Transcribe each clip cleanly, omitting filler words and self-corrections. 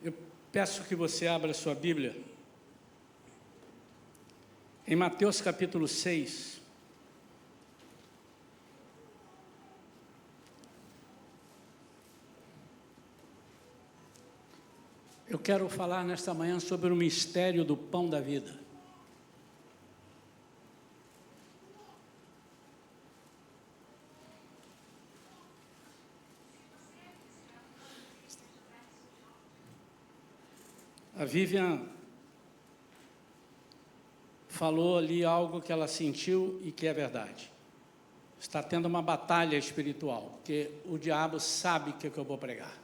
Eu peço que você abra sua Bíblia em Mateus capítulo 6. Eu quero falar nesta manhã sobre o mistério do pão da vida. A Vivian falou ali algo que ela sentiu e que é verdade. Está tendo uma batalha espiritual, porque o diabo sabe o que eu vou pregar.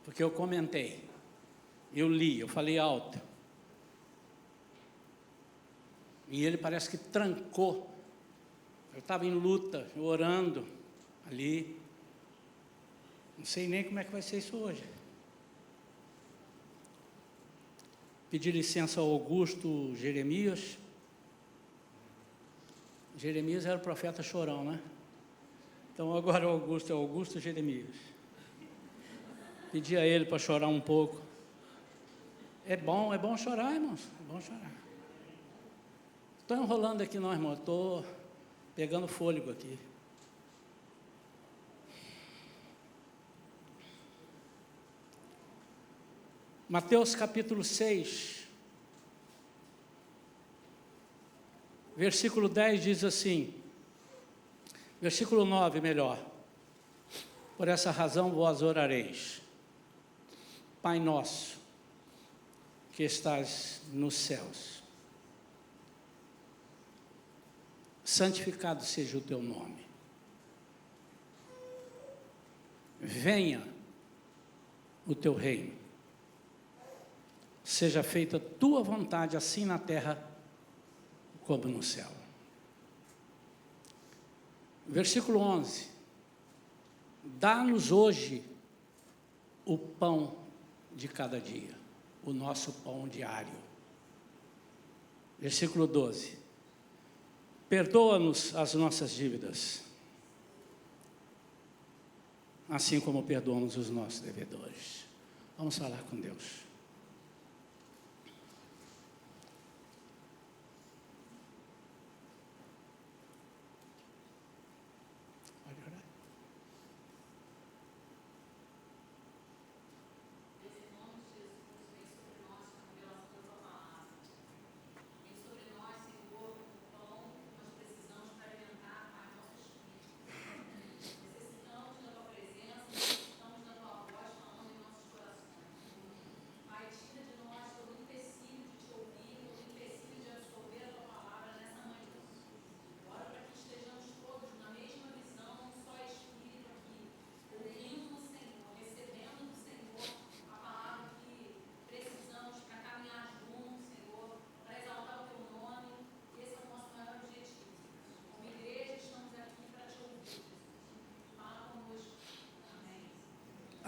Porque eu comentei, eu li, eu falei alto. E ele parece que trancou. Eu estava em luta, orando ali. Não sei nem como é que vai ser isso hoje. Pedi licença ao Augusto Jeremias. Jeremias era o profeta chorão, né? Então agora o Augusto é Augusto Jeremias. Pedi a ele para chorar um pouco. É bom chorar, irmãos. É bom chorar. Estou enrolando aqui não, irmão. Estou pegando fôlego aqui. Mateus capítulo 6, versículo 10 diz assim, versículo 9 melhor, por essa razão vós orareis, Pai nosso, que estás nos céus, santificado seja o teu nome, venha o teu reino, seja feita a tua vontade, assim na terra como no céu. Versículo 11. Dá-nos hoje o pão de cada dia, o nosso pão diário. Versículo 12. Perdoa-nos as nossas dívidas, assim como perdoamos os nossos devedores. Vamos falar com Deus.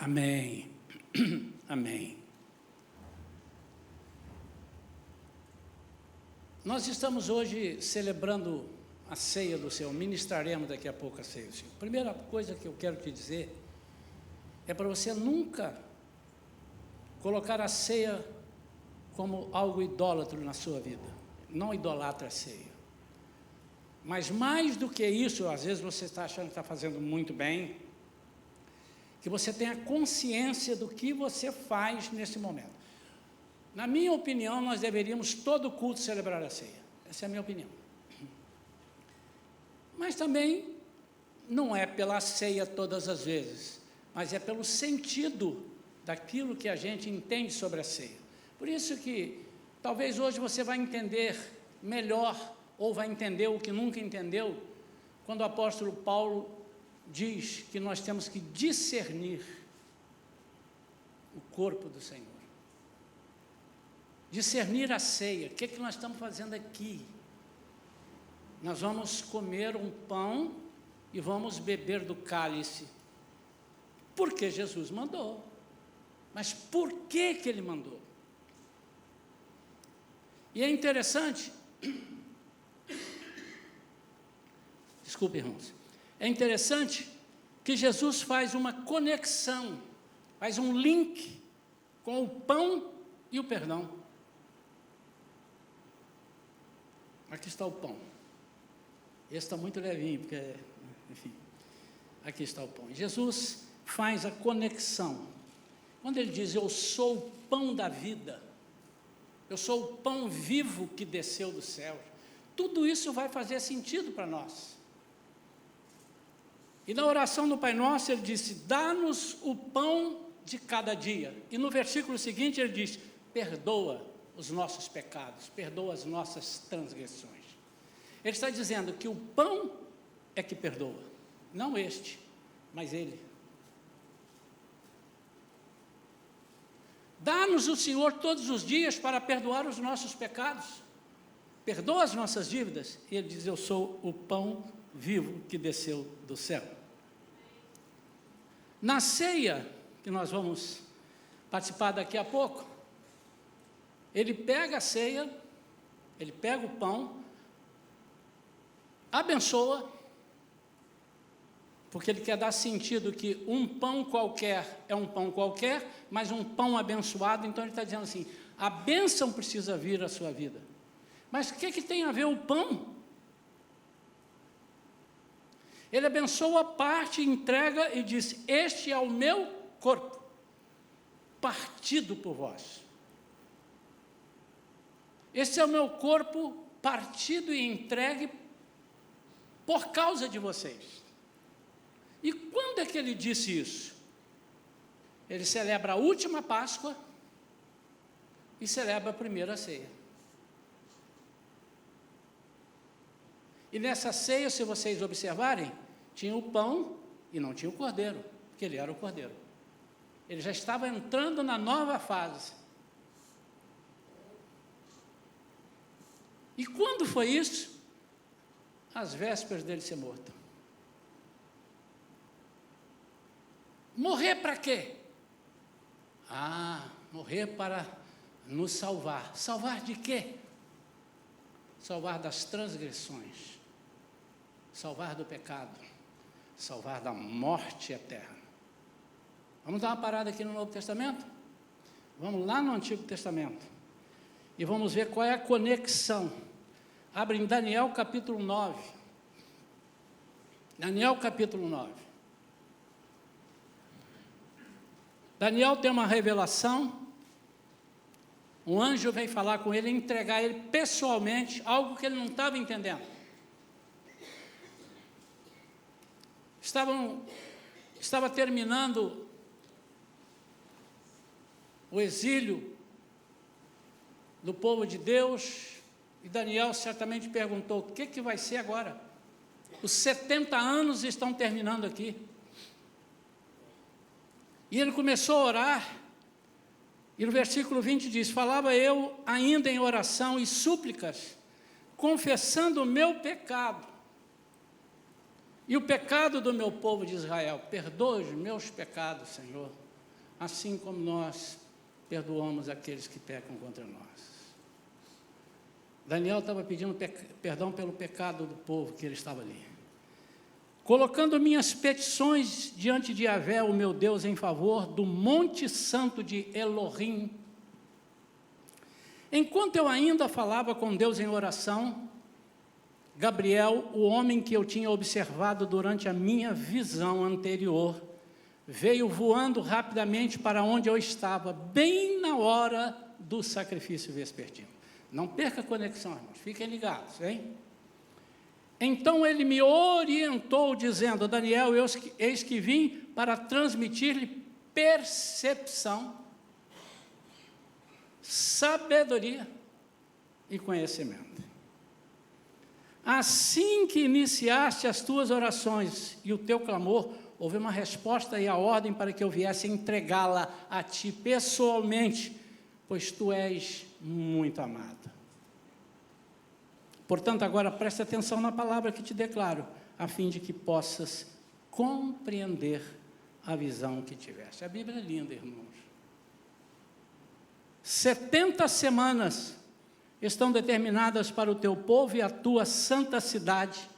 Amém. Amém. Nós estamos hoje celebrando a ceia do Senhor, ministraremos daqui a pouco a ceia do Senhor. Primeira coisa que eu quero te dizer é para você nunca colocar a ceia como algo idólatro na sua vida. Não idolatra a ceia. Mas mais do que isso, às vezes você está achando que está fazendo muito bem, que você tenha consciência do que você faz nesse momento. Na minha opinião, nós deveríamos todo culto celebrar a ceia. Essa é a minha opinião. Mas também não é pela ceia todas as vezes, mas é pelo sentido daquilo que a gente entende sobre a ceia. Por isso que talvez hoje você vai entender melhor, ou vai entender o que nunca entendeu, quando o apóstolo Paulo diz que nós temos que discernir o corpo do Senhor. Discernir a ceia. O que é que nós estamos fazendo aqui? Nós vamos comer um pão e vamos beber do cálice. Porque Jesus mandou. Mas por que que Ele mandou? E é interessante, desculpe, irmãos, é interessante que Jesus faz uma conexão faz um link com o pão e o perdão. Aqui está o pão. Esse está muito levinho, porque, enfim, aqui está o pão. Jesus faz a conexão. Quando ele diz, eu sou o pão da vida, eu sou o pão vivo que desceu do céu, tudo isso vai fazer sentido para nós. E na oração do Pai Nosso, ele disse, dá-nos o pão de cada dia. E no versículo seguinte, ele diz, perdoa os nossos pecados, perdoa as nossas transgressões. Ele está dizendo que o pão é que perdoa, não este, mas ele. Dá-nos o Senhor todos os dias para perdoar os nossos pecados, perdoa as nossas dívidas. E ele diz, eu sou o pão vivo que desceu do céu. Na ceia, que nós vamos participar daqui a pouco, ele pega a ceia, ele pega o pão, abençoa, porque ele quer dar sentido que um pão qualquer é um pão qualquer, mas um pão abençoado. Então ele está dizendo assim, a bênção precisa vir à sua vida. Mas o que tem a ver o pão? Ele abençoa a parte, entrega e diz, este é o meu corpo, partido por vós. Este é o meu corpo partido e entregue por causa de vocês. E quando é que ele disse isso? Ele celebra a última Páscoa e celebra a primeira ceia. E nessa ceia, se vocês observarem, tinha o pão e não tinha o cordeiro, porque ele era o cordeiro. Ele já estava entrando na nova fase. E quando foi isso? Às vésperas dele ser morto. Morrer para quê? Morrer para nos salvar. Salvar de quê? Salvar das transgressões, salvar do pecado, salvar da morte eterna. Vamos dar uma parada aqui no Novo Testamento? Vamos lá no Antigo Testamento e vamos ver qual é a conexão. Abre em Daniel capítulo 9. Daniel capítulo 9. Daniel tem uma revelação, um anjo vem falar com ele, entregar ele pessoalmente algo que ele não estava entendendo. Estava terminando o exílio do povo de Deus, e Daniel certamente perguntou, o que vai ser agora? Os 70 anos estão terminando aqui. E ele começou a orar, e no versículo 20 diz, falava eu ainda em oração e súplicas, confessando o meu pecado, e o pecado do meu povo de Israel. Perdoa os meus pecados, Senhor, assim como nós perdoamos aqueles que pecam contra nós. Daniel estava pedindo perdão pelo pecado do povo que ele estava ali. Colocando minhas petições diante de Yahvé, o meu Deus, em favor do Monte Santo de Elohim. Enquanto eu ainda falava com Deus em oração, Gabriel, o homem que eu tinha observado durante a minha visão anterior, veio voando rapidamente para onde eu estava, bem na hora do sacrifício vespertino. Não perca a conexão, irmãos, fiquem ligados, hein? Então ele me orientou, dizendo, Daniel, eis que vim para transmitir-lhe percepção, sabedoria e conhecimento. Assim que iniciaste as tuas orações e o teu clamor, houve uma resposta e a ordem para que eu viesse entregá-la a ti pessoalmente, pois tu és muito amado. Portanto, agora preste atenção na palavra que te declaro, a fim de que possas compreender a visão que tiveste. A Bíblia é linda, irmãos. 70 semanas estão determinadas para o teu povo e a tua santa cidade,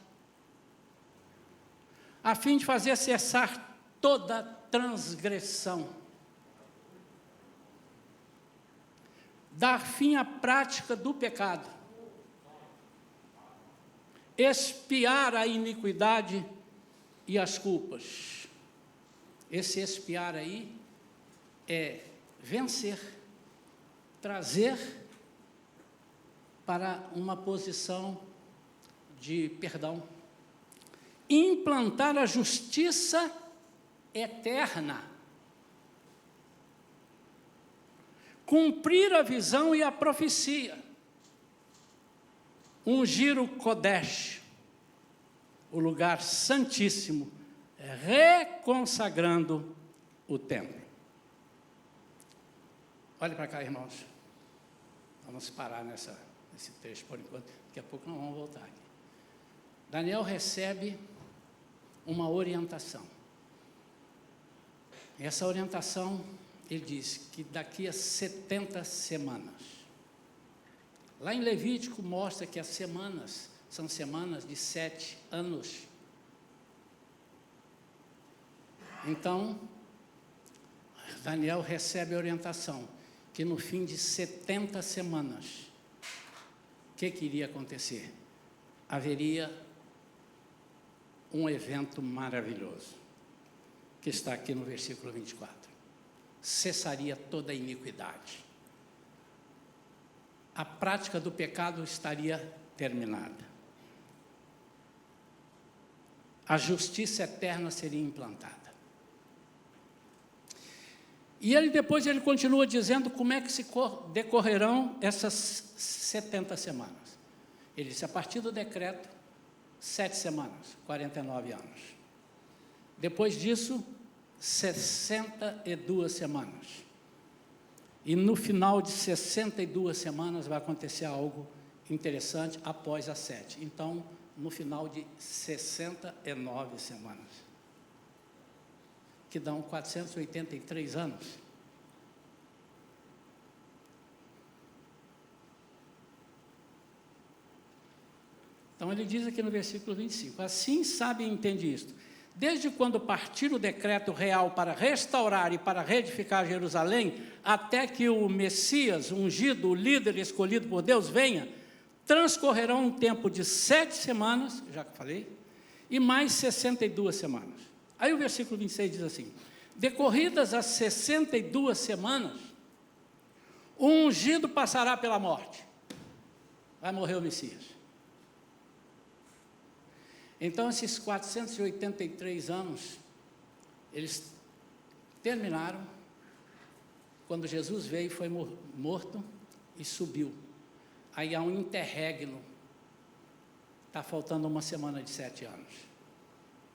a fim de fazer cessar toda transgressão dar fim à prática do pecado, expiar a iniquidade e as culpas. Esse expiar aí é vencer, trazer para uma posição de perdão, implantar a justiça eterna, cumprir a visão e a profecia, ungir o Kodesh, o lugar santíssimo, reconsagrando o templo. Olhe para cá, irmãos. Vamos parar nesse trecho por enquanto, daqui a pouco nós vamos voltar aqui. Daniel recebe uma orientação. E essa orientação, ele diz que daqui a 70 semanas. Lá em Levítico mostra que as semanas são semanas de 7 anos. Então, Daniel recebe a orientação que no fim de 70 semanas, o que iria acontecer? Haveria um evento maravilhoso, que está aqui no versículo 24. Cessaria toda a iniquidade. A prática do pecado estaria terminada. A justiça eterna seria implantada. E depois ele continua dizendo como é que se decorrerão essas 70 semanas. Ele disse, a partir do decreto, 7 semanas, 49 anos. Depois disso, 62 semanas. E no final de 62 semanas vai acontecer algo interessante após as 7. Então, no final de 69 semanas, que dão 483 anos. Então, ele diz aqui no versículo 25, assim sabe e entende isto, desde quando partir o decreto real para restaurar e para reedificar Jerusalém, até que o Messias, ungido, o líder escolhido por Deus, venha, transcorrerão um tempo de 7 semanas, já que falei, e mais 62 semanas. Aí o versículo 26 diz assim, decorridas as 62 semanas, o ungido passará pela morte. Vai morrer o Messias. Então, esses 483 anos, eles terminaram quando Jesus veio, foi morto e subiu. Aí há um interregno. Está faltando uma semana de 7 anos.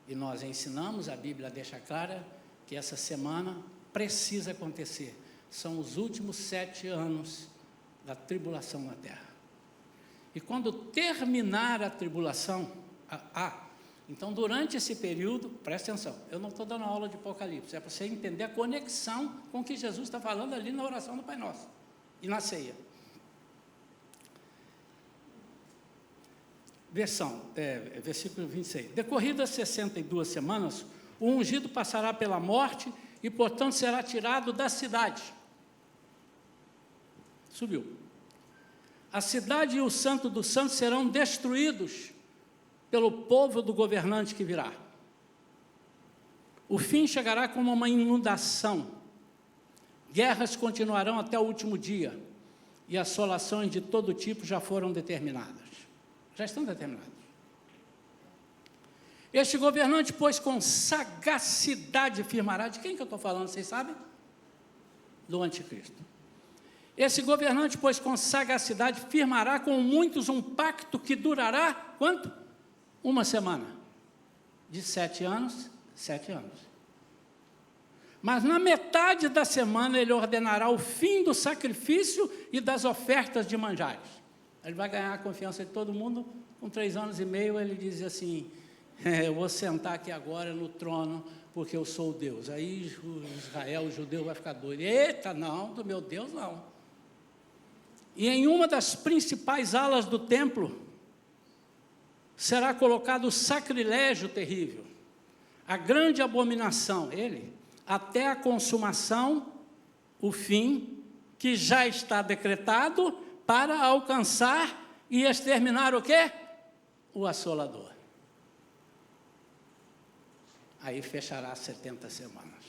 E nós ensinamos, a Bíblia deixa clara, que essa semana precisa acontecer. São os últimos 7 anos da tribulação na terra. E quando terminar a tribulação, então durante esse período, presta atenção, eu não estou dando aula de Apocalipse, é para você entender a conexão com o que Jesus está falando ali na oração do Pai Nosso e na ceia. Versículo 26. Decorridas 62 semanas, o ungido passará pela morte e, portanto, será tirado da cidade. Subiu. A cidade e o santo dos santos serão destruídos pelo povo do governante que virá. O fim chegará como uma inundação. Guerras continuarão até o último dia, e assolações de todo tipo já foram determinadas. Já estão determinados. Este governante, pois, com sagacidade firmará. De quem que eu estou falando, vocês sabem? Do anticristo. Esse governante, pois, com sagacidade firmará com muitos um pacto que durará, quanto? 1 semana. De 7 anos, 7 anos. Mas na metade da semana ele ordenará o fim do sacrifício e das ofertas de manjares. Ele vai ganhar a confiança de todo mundo. Com 3 anos e meio, ele diz assim, eu vou sentar aqui agora no trono, porque eu sou o Deus. Aí Israel, o judeu, vai ficar doido. Eita, não, do meu Deus, não. E em uma das principais alas do templo, será colocado o sacrilégio terrível, a grande abominação, até a consumação, o fim que já está decretado para alcançar e exterminar o quê? O assolador. Aí fechará 70 semanas,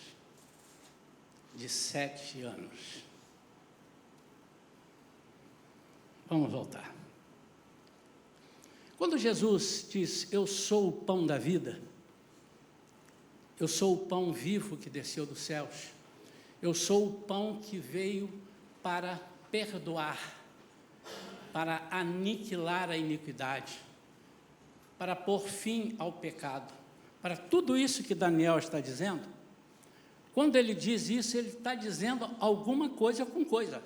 de 7 anos. Vamos voltar. Quando Jesus diz, eu sou o pão da vida, eu sou o pão vivo que desceu dos céus, eu sou o pão que veio para perdoar, para aniquilar a iniquidade, para pôr fim ao pecado, para tudo isso que Daniel está dizendo. Quando ele diz isso, ele está dizendo alguma coisa com coisa.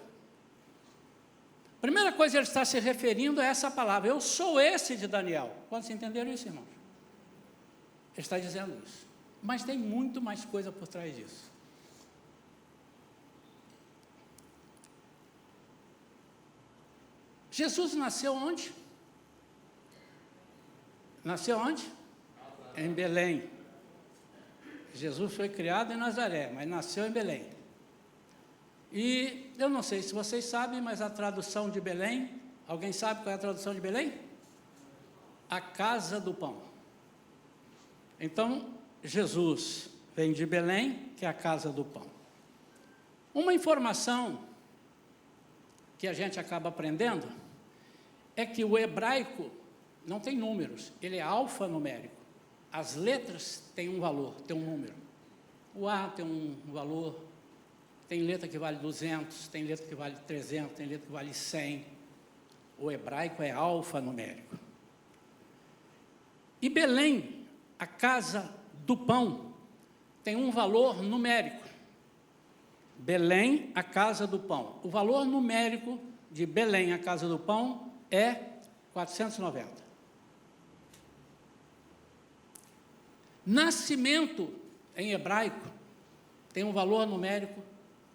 Primeira coisa, ele está se referindo a essa palavra, eu sou esse de Daniel. Quantos entenderam isso, irmãos? Ele está dizendo isso. Mas tem muito mais coisa por trás disso. Jesus nasceu onde? Nasceu onde? Em Belém. Jesus foi criado em Nazaré, mas nasceu em Belém. E eu não sei se vocês sabem, mas a tradução de Belém, alguém sabe qual é a tradução de Belém? A casa do pão. Então, Jesus vem de Belém, que é a casa do pão. Uma informação que a gente acaba aprendendo é que o hebraico não tem números, ele é alfanumérico. As letras têm um valor, têm um número. O A tem um valor, tem letra que vale 200, tem letra que vale 300, tem letra que vale 100. O hebraico é alfanumérico. E Belém, a casa do pão, tem um valor numérico. Belém, a casa do pão. O valor numérico de Belém, a casa do pão, é 490. Nascimento, em hebraico, tem um valor numérico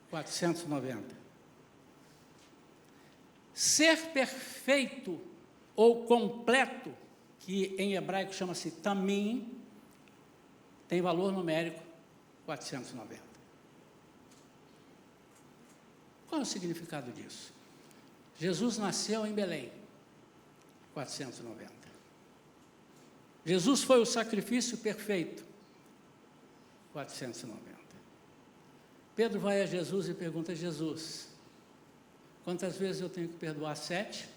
490. Ser perfeito ou completo, que em hebraico chama-se tamim, tem valor numérico 490. Qual é o significado disso? Jesus nasceu em Belém, 490. Jesus foi o sacrifício perfeito, 490. Pedro vai a Jesus e pergunta, Jesus, quantas vezes eu tenho que perdoar? 7?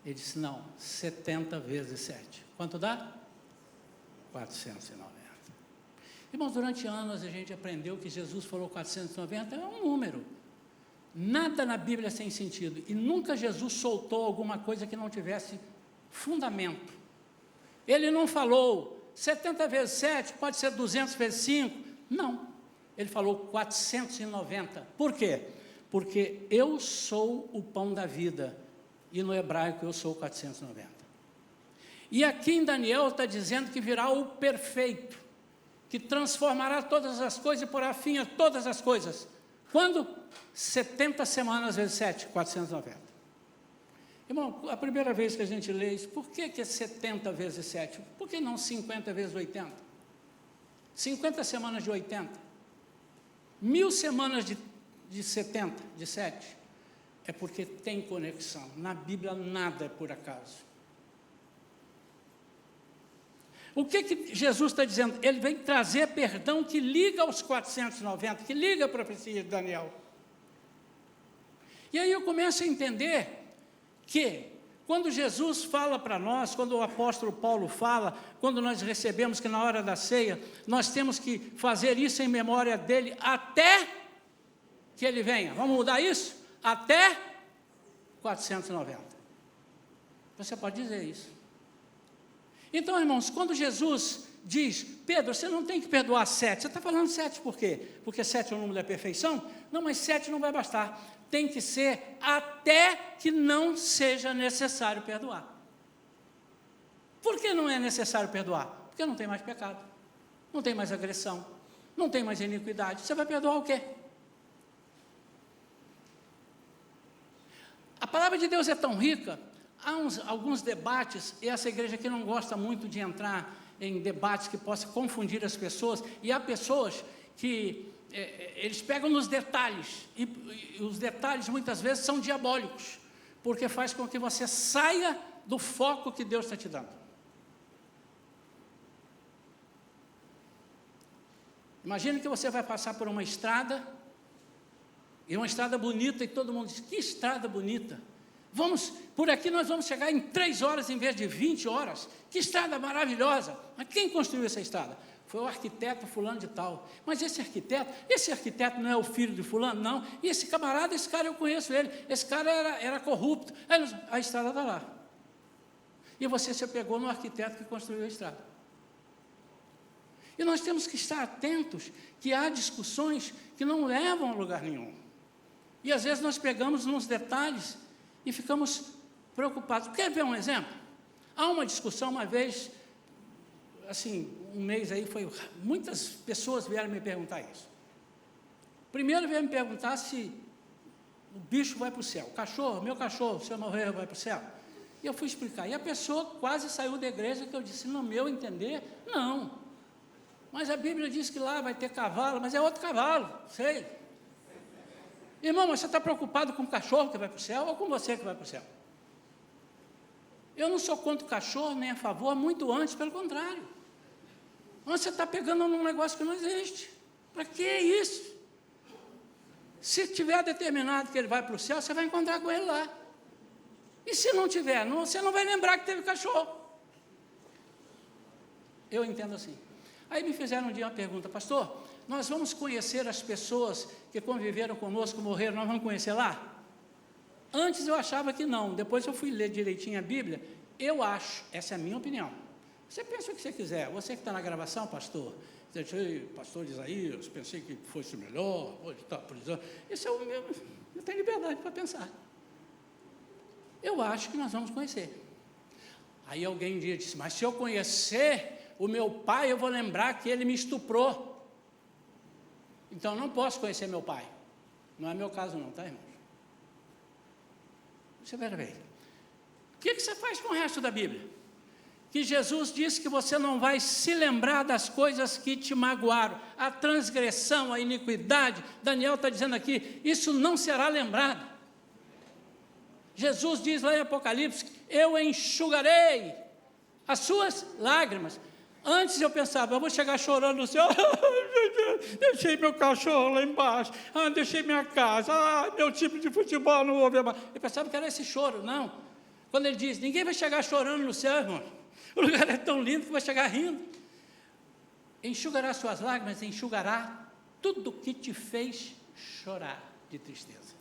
Ele disse, não, 70 vezes 7. Quanto dá? 490. Irmãos, durante anos a gente aprendeu que Jesus falou 490, é um número. Nada na Bíblia sem sentido. E nunca Jesus soltou alguma coisa que não tivesse fundamento. Ele não falou 70 vezes 7, pode ser 200 vezes 5. Não. Ele falou 490. Por quê? Porque eu sou o pão da vida. E no hebraico eu sou 490. E aqui em Daniel está dizendo que virá o perfeito, que transformará todas as coisas e porá fim a todas as coisas. Quando? 70 semanas vezes 7, 490. Irmão, a primeira vez que a gente lê isso, por que é 70 vezes 7? Por que não 50 vezes 80? 50 semanas de 80? 1000 semanas de 70, de 7? É porque tem conexão. Na Bíblia nada é por acaso. O que Jesus está dizendo? Ele vem trazer perdão que liga aos 490, que liga a profecia de Daniel. E aí eu começo a entender que, quando Jesus fala para nós, quando o apóstolo Paulo fala, quando nós recebemos que na hora da ceia, nós temos que fazer isso em memória dele até que ele venha. Vamos mudar isso? Até 490. Você pode dizer isso. Então, irmãos, quando Jesus diz, Pedro, você não tem que perdoar 7, você está falando 7 por quê? Porque 7 é o número da perfeição? Não, mas 7 não vai bastar. Tem que ser até que não seja necessário perdoar. Por que não é necessário perdoar? Porque não tem mais pecado, não tem mais agressão, não tem mais iniquidade. Você vai perdoar o quê? A palavra de Deus é tão rica, há alguns debates, e essa igreja aqui não gosta muito de entrar em debates que possam confundir as pessoas, e há pessoas que eles pegam nos detalhes, e os detalhes muitas vezes são diabólicos, porque faz com que você saia do foco que Deus está te dando. Imagine que você vai passar por uma estrada, e uma estrada bonita, e todo mundo diz, que estrada bonita, por aqui nós vamos chegar em 3 horas em vez de 20 horas, que estrada maravilhosa. Mas quem construiu essa estrada? Foi o arquiteto fulano de tal. Mas esse arquiteto não é o filho de fulano? Não. E esse camarada, esse cara eu conheço ele, esse cara era corrupto. A estrada está lá. E você se pegou no arquiteto que construiu a estrada. E nós temos que estar atentos que há discussões que não levam a lugar nenhum. E às vezes nós pegamos nos detalhes e ficamos preocupados. Quer ver um exemplo? Há uma discussão uma vez, assim, um mês aí, muitas pessoas vieram me perguntar isso. Primeiro vieram me perguntar se o bicho vai para o céu. Meu cachorro, se eu morrer, vai para o céu. E eu fui explicar. E a pessoa quase saiu da igreja, que eu disse, no meu entender, não. Mas a Bíblia diz que lá vai ter cavalo, mas é outro cavalo, sei. Irmão, mas você está preocupado com o cachorro que vai para o céu ou com você que vai para o céu? Eu não sou contra o cachorro, nem a favor, muito antes, pelo contrário. Mas você está pegando num negócio que não existe. Para que isso? Se tiver determinado que ele vai para o céu, você vai encontrar com ele lá. E se não tiver, você não vai lembrar que teve cachorro. Eu entendo assim. Aí me fizeram um dia uma pergunta, pastor, nós vamos conhecer as pessoas que conviveram conosco, morreram, nós vamos conhecer lá? Antes eu achava que não, depois eu fui ler direitinho a Bíblia, eu acho, essa é a minha opinião. Você pensa o que você quiser, você que está na gravação, pastor, pastor Isaías, pensei que fosse melhor, hoje está prisão, isso é o meu, eu tenho liberdade para pensar. Eu acho que nós vamos conhecer. Aí alguém um dia disse, mas se eu conhecer o meu pai, eu vou lembrar que ele me estuprou. Então, não posso conhecer meu pai. Não é meu caso não, tá, irmãos? Você vai ver. O que você faz com o resto da Bíblia? Que Jesus disse que você não vai se lembrar das coisas que te magoaram. A transgressão, a iniquidade. Daniel está dizendo aqui, isso não será lembrado. Jesus diz lá em Apocalipse, eu enxugarei as suas lágrimas. Antes eu pensava, eu vou chegar chorando no céu, deixei meu cachorro lá embaixo, deixei minha casa, meu time de futebol não vou ver mais. Eu pensava que era esse choro, não. Quando ele diz, ninguém vai chegar chorando no céu, irmão. O lugar é tão lindo que vai chegar rindo. Enxugará suas lágrimas, enxugará tudo que te fez chorar de tristeza.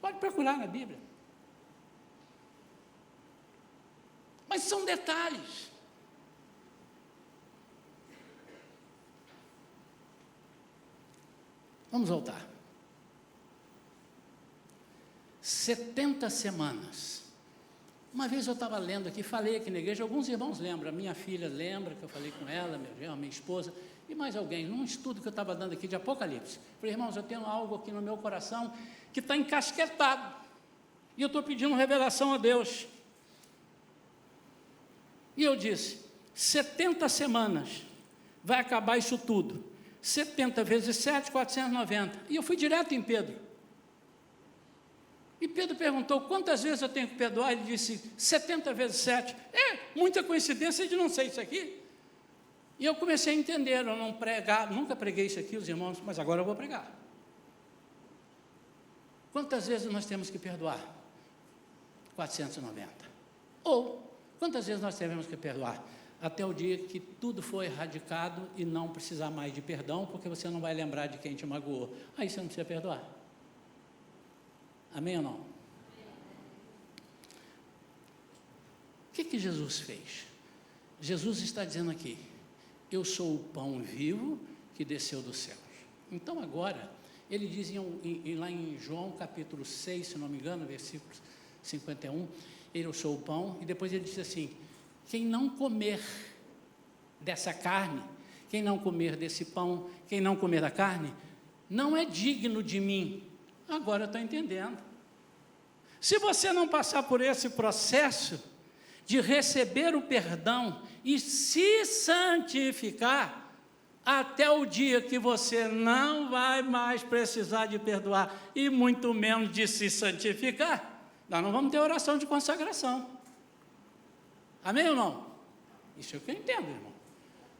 Pode procurar na Bíblia. Mas são detalhes. Vamos voltar. 70 semanas. Uma vez eu estava lendo aqui, falei aqui na igreja, alguns irmãos lembram, a minha filha lembra que eu falei com ela, minha esposa, e mais alguém, num estudo que eu estava dando aqui de Apocalipse. Falei, irmãos, eu tenho algo aqui no meu coração que está encasquetado, e eu estou pedindo revelação a Deus. E eu disse, 70 semanas, vai acabar isso tudo. 70 vezes 7, 490. E eu fui direto em Pedro. E Pedro perguntou, quantas vezes eu tenho que perdoar? Ele disse, 70 vezes 7. Muita coincidência de não ser isso aqui. E eu comecei a entender, eu não nunca preguei isso aqui, os irmãos, mas agora eu vou pregar. Quantas vezes nós temos que perdoar? 490. Ou, quantas vezes nós temos que perdoar? Até o dia que tudo for erradicado e não precisar mais de perdão, porque você não vai lembrar de quem te magoou. Aí você não precisa perdoar. Amém ou não? O que Jesus fez? Jesus está dizendo aqui, eu sou o pão vivo que desceu dos céus. Então agora, ele diz lá em João capítulo 6, se não me engano, versículo 51, eu sou o pão, e depois ele diz assim, quem não comer dessa carne, quem não comer desse pão, quem não comer da carne, não é digno de mim. Agora eu estou entendendo. Se você não passar por esse processo de receber o perdão e se santificar, até o dia que você não vai mais precisar de perdoar, e muito menos de se santificar, nós não vamos ter oração de consagração. Amém ou não? Isso é o que eu entendo, irmão.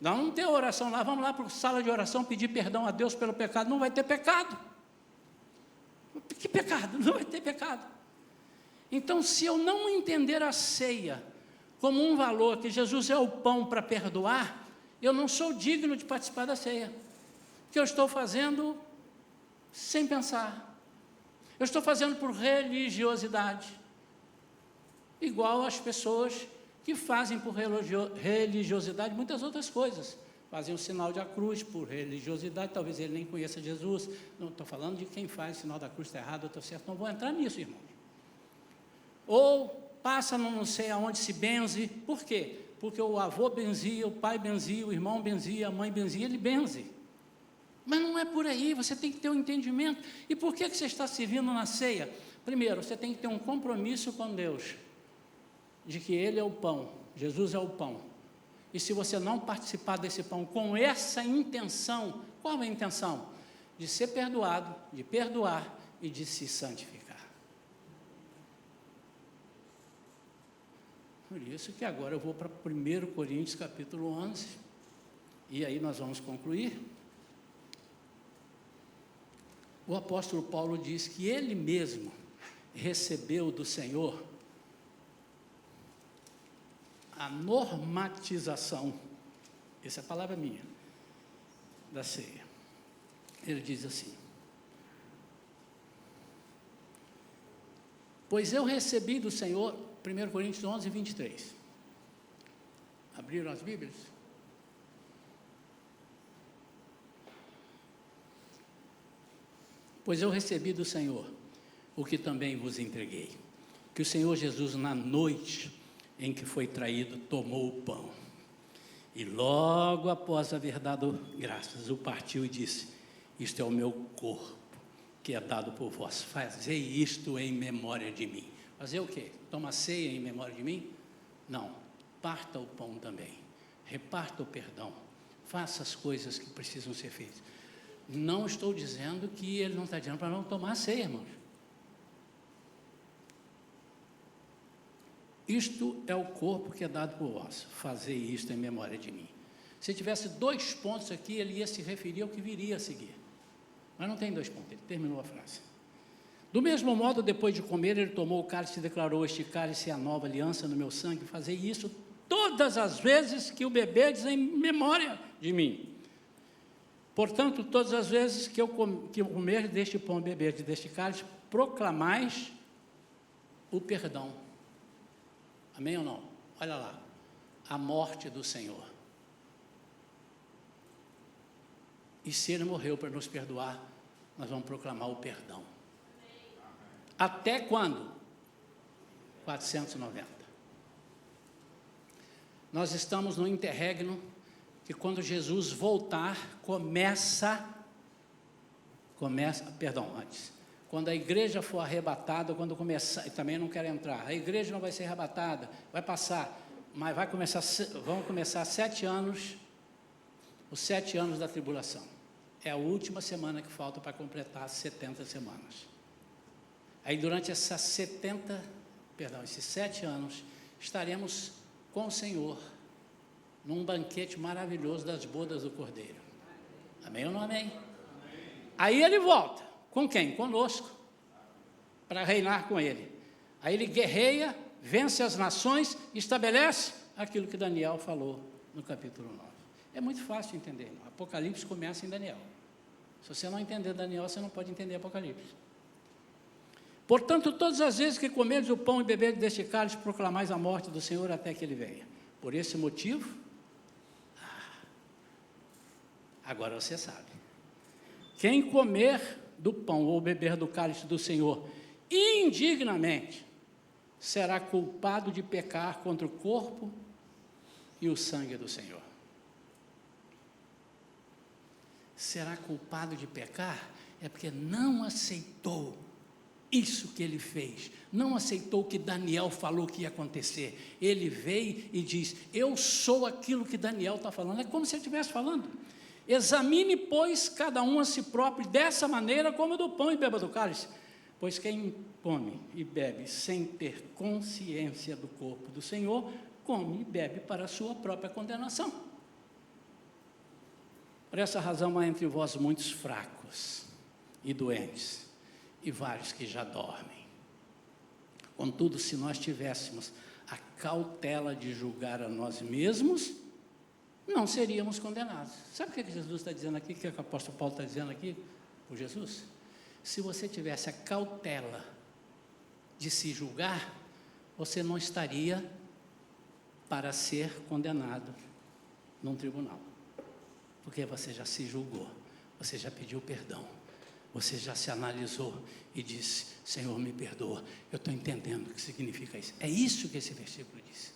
Nós não temos oração lá, vamos lá para a sala de oração pedir perdão a Deus pelo pecado, não vai ter pecado. Que pecado? Não vai ter pecado. Então, se eu não entender a ceia como um valor, que Jesus é o pão para perdoar, eu não sou digno de participar da ceia, porque eu estou fazendo sem pensar, eu estou fazendo por religiosidade, igual as pessoas que fazem por religiosidade muitas outras coisas, fazem o sinal da cruz por religiosidade, talvez ele nem conheça Jesus, não estou falando de quem faz o sinal da cruz, está errado, eu estou certo, não vou entrar nisso, irmãos. Ou passa não sei aonde se benze, por quê? Porque o avô benzia, o pai benzia, o irmão benzia, a mãe benzia, ele benze. Mas não é por aí, você tem que ter um entendimento. E por que você está servindo na ceia? Primeiro, você tem que ter um compromisso com Deus, de que Ele é o pão, Jesus é o pão. E se você não participar desse pão com essa intenção, qual é a intenção? De ser perdoado, de perdoar e de se santificar. Por isso que agora eu vou para 1 Coríntios capítulo 11, e aí nós vamos concluir. O apóstolo Paulo diz que ele mesmo recebeu do Senhor a normatização, essa é a palavra minha, da ceia. Ele diz assim: pois eu recebi do Senhor, 1 Coríntios 11, 23. Abriram as Bíblias? Pois eu recebi do Senhor o que também vos entreguei, que o Senhor Jesus, na noite em que foi traído, tomou o pão, e logo após haver dado graças, o partiu e disse: isto é o meu corpo, que é dado por vós, fazei isto em memória de mim. Fazer o quê? Toma ceia em memória de mim? Não, parta o pão também, reparta o perdão, faça as coisas que precisam ser feitas. Não estou dizendo que ele não está dizendo para não tomar ceia, irmãos. Isto é o corpo que é dado por vós, fazei isto em memória de mim. Se tivesse 2 pontos aqui, ele ia se referir ao que viria a seguir, mas não tem 2 pontos, ele terminou a frase. Do mesmo modo, depois de comer, ele tomou o cálice e declarou: este cálice é a nova aliança no meu sangue, fazei isso todas as vezes que o beberdes em memória de mim. Portanto, todas as vezes que eu comer deste pão e beberdes deste cálice, proclamais o perdão. Amém ou não? Olha lá, a morte do Senhor. E se Ele morreu para nos perdoar, nós vamos proclamar o perdão. Até quando? 490. Nós estamos no interregno, que quando Jesus voltar, quando a igreja for arrebatada, quando começar, também não quero entrar, a igreja não vai ser arrebatada, vai passar, mas vão começar 7 anos, os 7 anos da tribulação. É a última semana que falta para completar as 70 semanas. Aí durante esses 7 anos, estaremos com o Senhor, num banquete maravilhoso das bodas do Cordeiro. Amém ou não amém? Aí ele volta, com quem? Conosco, para reinar com ele. Aí ele guerreia, vence as nações, estabelece aquilo que Daniel falou no capítulo 9. É muito fácil entender, irmão. Apocalipse começa em Daniel. Se você não entender Daniel, você não pode entender Apocalipse. Portanto, todas as vezes que comerdes o pão e beberdes deste cálice, proclamais a morte do Senhor até que Ele venha. Por esse motivo, agora você sabe, quem comer do pão ou beber do cálice do Senhor indignamente, será culpado de pecar contra o corpo e o sangue do Senhor. Será culpado de pecar? É porque não aceitou isso que ele fez, não aceitou o que Daniel falou que ia acontecer. Ele veio e diz: eu sou aquilo que Daniel está falando. É como se ele estivesse falando: Examine, pois, cada um a si próprio, dessa maneira como do pão e beba do cálice. Pois quem come e bebe sem ter consciência do corpo do Senhor, come e bebe para a sua própria condenação. Por essa razão há entre vós muitos fracos e doentes, e vários que já dormem. Contudo, se nós tivéssemos a cautela de julgar a nós mesmos, não seríamos condenados. Sabe o que Jesus está dizendo aqui, o que o apóstolo Paulo está dizendo aqui por Jesus? Se você tivesse a cautela de se julgar, você não estaria para ser condenado num tribunal, porque você já se julgou, você já pediu perdão, você já se analisou e disse: Senhor, me perdoa, eu estou entendendo o que significa isso. É isso que esse versículo diz.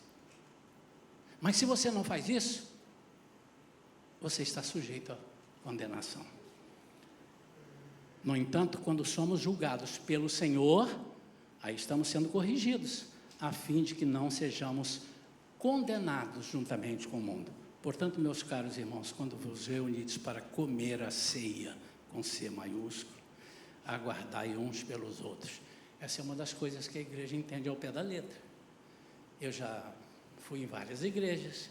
Mas se você não faz isso, você está sujeito à condenação. No entanto, quando somos julgados pelo Senhor, aí estamos sendo corrigidos, a fim de que não sejamos condenados juntamente com o mundo. Portanto, meus caros irmãos, quando vos reunides para comer a ceia, com C maiúsculo, aguardai uns pelos outros. Essa é uma das coisas que a igreja entende ao pé da letra. Eu já fui em várias igrejas,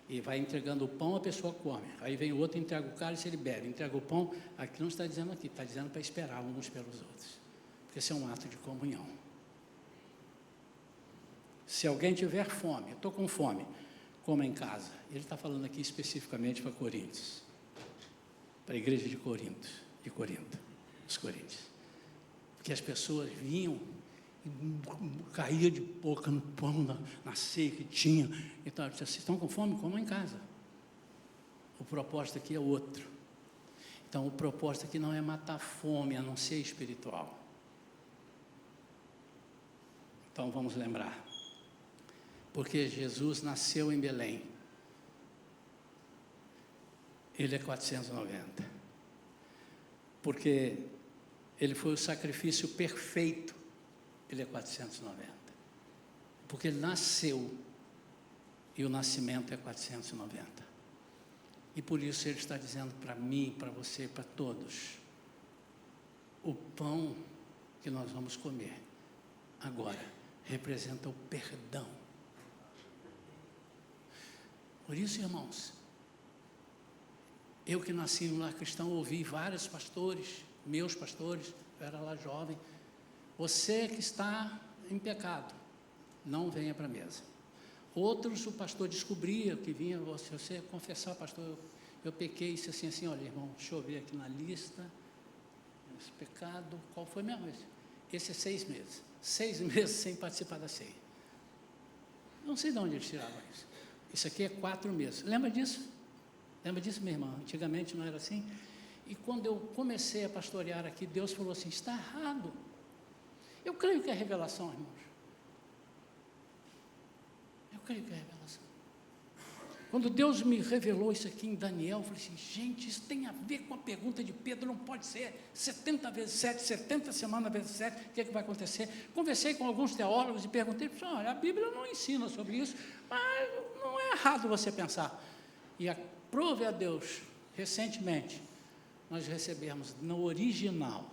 e vai entregando o pão, a pessoa come. Aí vem o outro, entrega o cálice, ele bebe. Entrega o pão, aqui não está dizendo aqui, está dizendo para esperar uns pelos outros. Porque esse é um ato de comunhão. Se alguém tiver fome, eu estou com fome, coma em casa. Ele está falando aqui especificamente para Coríntios, para a igreja de Corinto, os coríntios. Porque as pessoas vinham, caía de boca no pão, na ceia que tinha. Então, vocês estão com fome? Comam em casa. O propósito aqui é outro. Então, o propósito aqui não é matar a fome, a não ser espiritual. Então, vamos lembrar. Porque Jesus nasceu em Belém. Ele é 490. Porque ele foi o sacrifício perfeito. Ele é 490, porque ele nasceu, e o nascimento é 490, e por isso ele está dizendo para mim, para você, para todos, o pão que nós vamos comer, agora, representa o perdão. Por isso, irmãos, eu que nasci em um lar cristão, ouvi vários pastores, meus pastores, eu era lá jovem: você que está em pecado, não venha para a mesa. Outros, o pastor descobria que vinha, se você confessar: pastor, eu pequei, isso assim, olha, irmão, deixa eu ver aqui na lista, esse pecado, qual foi mesmo esse? Esse é 6 meses. 6 meses sem participar da ceia. Não sei de onde eles tiravam isso. Isso aqui é 4 meses. Lembra disso? Lembra disso, minha irmã? Antigamente não era assim. E quando eu comecei a pastorear aqui, Deus falou assim: está errado. Eu creio que é revelação, irmãos. Eu creio que é revelação. Quando Deus me revelou isso aqui em Daniel, eu falei assim: gente, isso tem a ver com a pergunta de Pedro, não pode ser 70 vezes 7, 70 semanas vezes 7, o que é que vai acontecer? Conversei com alguns teólogos e perguntei: olha, a Bíblia não ensina sobre isso, mas não é errado você pensar. E aprove a Deus, recentemente, nós recebemos no original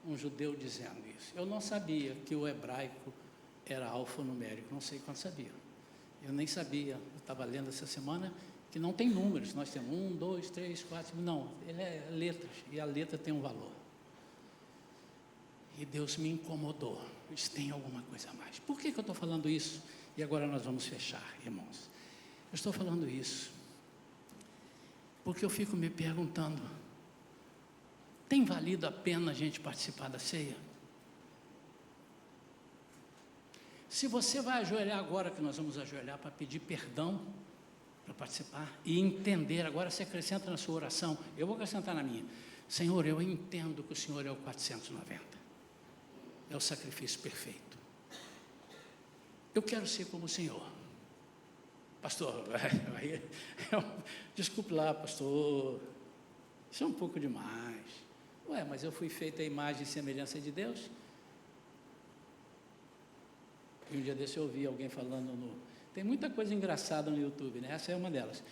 um judeu dizendo isso. Eu não sabia que o hebraico era alfanumérico, não sei quanto sabia. Eu nem sabia, eu estava lendo essa semana, que não tem números, nós temos 1, 2, 3, 4, não, ele é letras, e a letra tem um valor. E Deus me incomodou, isso tem alguma coisa a mais. Por que eu estou falando isso? E agora nós vamos fechar, irmãos. Eu estou falando isso porque eu fico me perguntando: tem valido a pena a gente participar da ceia? Se você vai ajoelhar agora, que nós vamos ajoelhar para pedir perdão, para participar, e entender, agora você acrescenta na sua oração, eu vou acrescentar na minha: Senhor, eu entendo que o Senhor é o 490, é o sacrifício perfeito, eu quero ser como o Senhor. Pastor, desculpe lá, pastor, isso é um pouco demais. Ué, mas eu fui feito a imagem e semelhança de Deus. E um dia desse eu ouvi alguém falando tem muita coisa engraçada no YouTube, né? Essa é uma delas.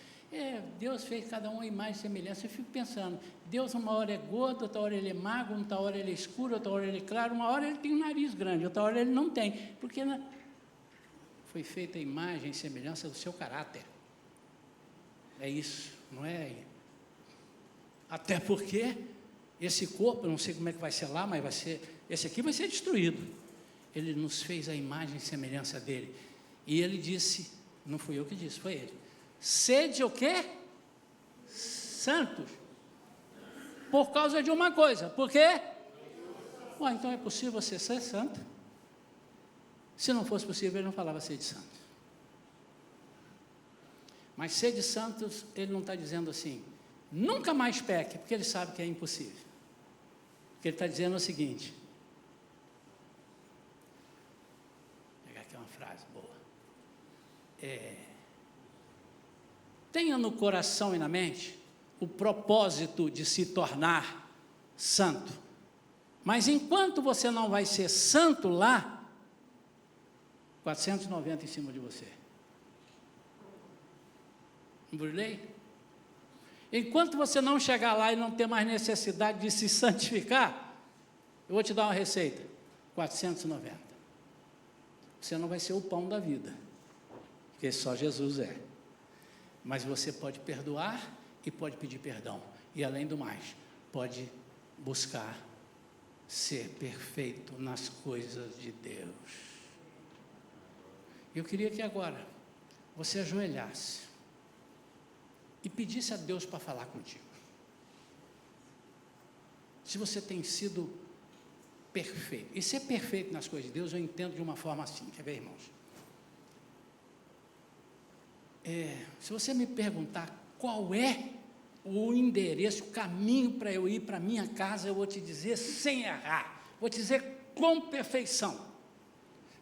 Deus fez cada um a imagem e semelhança. Eu fico pensando, Deus uma hora é gordo, outra hora ele é magro, outra hora ele é escuro, outra hora ele é claro, uma hora ele tem um nariz grande, outra hora ele não tem, porque foi feita a imagem e semelhança do seu caráter. É isso, não é? Até porque esse corpo, eu não sei como é que vai ser lá, mas esse aqui vai ser destruído. Ele nos fez a imagem e semelhança dele. E ele disse, não fui eu que disse, foi ele. Sede o quê? Santos. Por causa de uma coisa. Por quê? Então é possível você ser santo? Se não fosse possível, ele não falava sede santo. Mas sede santos, ele não está dizendo assim, nunca mais peque, porque ele sabe que é impossível. O que ele está dizendo é o seguinte, vou pegar aqui uma frase boa. Tenha no coração e na mente o propósito de se tornar santo. Mas enquanto você não vai ser santo lá, 490 em cima de você. Embrulhei? Enquanto você não chegar lá e não ter mais necessidade de se santificar, eu vou te dar uma receita, 490. Você não vai ser o pão da vida, porque só Jesus é. Mas você pode perdoar e pode pedir perdão. E além do mais, pode buscar ser perfeito nas coisas de Deus. Eu queria que agora você ajoelhasse e pedisse a Deus para falar contigo. Se você tem sido perfeito, e ser perfeito nas coisas de Deus, eu entendo de uma forma assim, quer ver, irmãos? Se você me perguntar qual é o endereço, o caminho para eu ir para a minha casa, eu vou te dizer sem errar, vou te dizer com perfeição.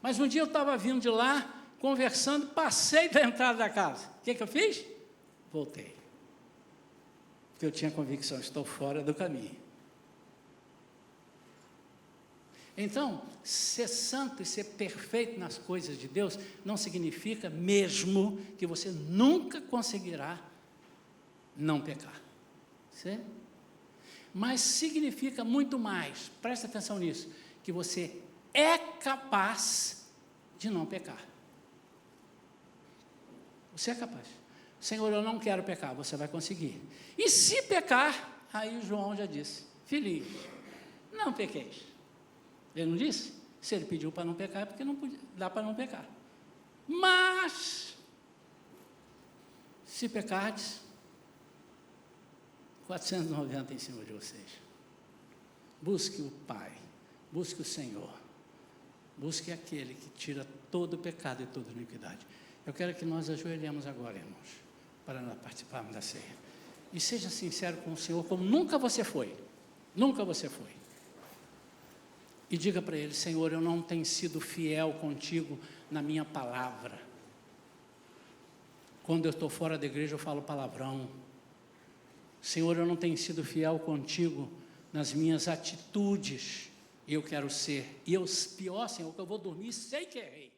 Mas um dia eu estava vindo de lá, conversando, passei da entrada da casa. O que eu fiz? Voltei. Porque eu tinha convicção, estou fora do caminho. Então, ser santo e ser perfeito nas coisas de Deus não significa mesmo que você nunca conseguirá não pecar. Certo? Mas significa muito mais, presta atenção nisso, que você é capaz de não pecar. Você é capaz. Senhor, eu não quero pecar, você vai conseguir. E se pecar, aí João já disse, feliz, não pequeis. Ele não disse? Se ele pediu para não pecar, é porque não podia, dá para não pecar. Mas, se pecardes, 490 em cima de vocês. Busque o Pai, busque o Senhor, busque aquele que tira todo o pecado e toda a iniquidade. Eu quero que nós ajoelhemos agora, irmãos, para nós participarmos da ceia. E seja sincero com o Senhor, como nunca você foi. Nunca você foi. E diga para Ele, Senhor, eu não tenho sido fiel contigo na minha palavra. Quando eu estou fora da igreja, eu falo palavrão. Senhor, eu não tenho sido fiel contigo nas minhas atitudes. Eu quero ser. E pior, Senhor, que eu vou dormir e sei que errei.